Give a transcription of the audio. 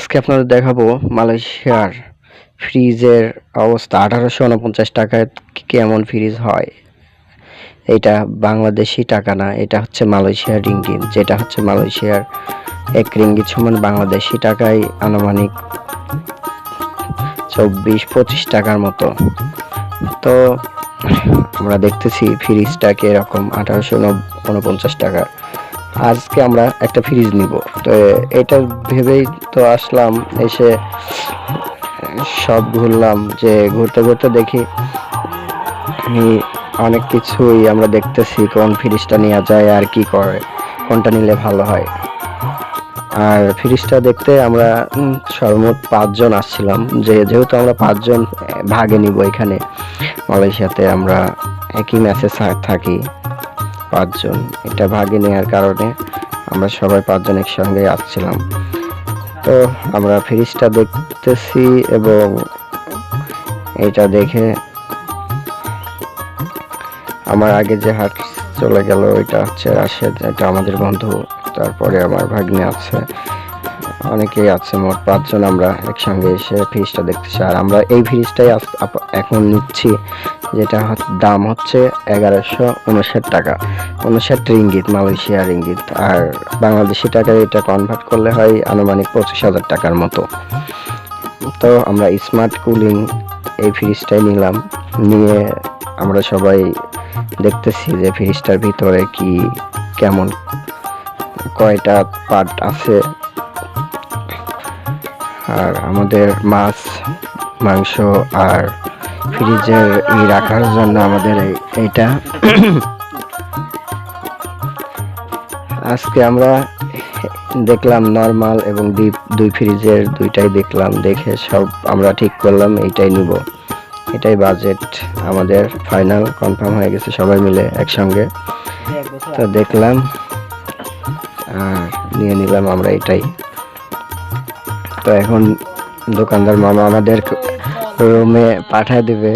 আজকে আপনাদের দেখাবো মালয়েশিয়ার ফ্রিজের অবস্থা। 1849 টাকায় কেমন ফ্রিজ হয়। এটা বাংলাদেশি টাকা না, এটা হচ্ছে মালয়েশিয়ার রিঙ্গিত, যেটা হচ্ছে মালয়েশিয়ার 1 রিঙ্গিত সমান বাংলাদেশি টাকায় আনুমানিক 24-25 টাকার মতো। তো আমরা দেখতেছি ফ্রিজটা কিরকম, 1849 টাকা। আজকে আমরা একটা ফ্রিজ নিব, তো এটা ভেবেই তো আসলাম, এসে সব ঘুরলাম, যে ঘুরতে ঘুরতে দেখি অনেক কিছুই আমরা দেখতেছি, কোন ফ্রিজটা নেওয়া যায় আর কি করে, কোনটা নিলে ভালো হয়। আর ফ্রিজটা দেখতে আমরা সর্বমোট 5 জন আসছিলাম, যেহেতু আমরা 5 জন ভাগে নিব। এখানে মালয়েশিয়াতে আমরা একই ম্যাচে থাকি 5 জন, এটা ভাগে নেওয়ার কারণে আমরা সবাই 5 জন একসঙ্গে আসছিলাম। তো আমরা ফ্রিজটা দেখতেছি এবং এটা দেখে আমার আগে যে হাট চলে গেল, এটা হচ্ছে রাশেদ, এটা আমাদের বন্ধু। তারপরে আমার ভাগ্নে আছে, অনেকেই আছে, মোট 5 জন আমরা একসঙ্গে এসে ফ্রিজটা দেখতেছি। আর আমরা এই ফ্রিজটাই এখন নিচ্ছি, যেটা দাম হচ্ছে 1159 টাকা, 59 রিঙ্গিত, মালয়েশিয়া রিঙ্গিত। আর বাংলাদেশি টাকায় এটা কনভার্ট করলে হয় আনুমানিক 25,000 টাকার মতো। তো আমরা স্মার্ট কুলিং এই ফ্রিজটাই নিলাম। নিয়ে আমরা সবাই দেখতেছি যে ফ্রিজটার ভিতরে কি কেমন, কয়টা পার্ট আছে। আর আমাদের মাছ, মাংস আর ফ্রিজের রাখার জন্য আমাদের এইটা আজকে আমরা দেখলাম নরমাল এবং ডিপ, দুই ফ্রিজের দুইটাই দেখলাম, দেখে সব আমরা ঠিক করলাম এইটাই নিব। এটাই বাজেট আমাদের ফাইনাল কনফার্ম হয়ে গেছে সবাই মিলে একসঙ্গে। তো দেখলাম আর নিয়ে নিলাম আমরা এটাই। তো এখন দোকানদার মামা আমাদের রুমে পাঠিয়ে দিবে।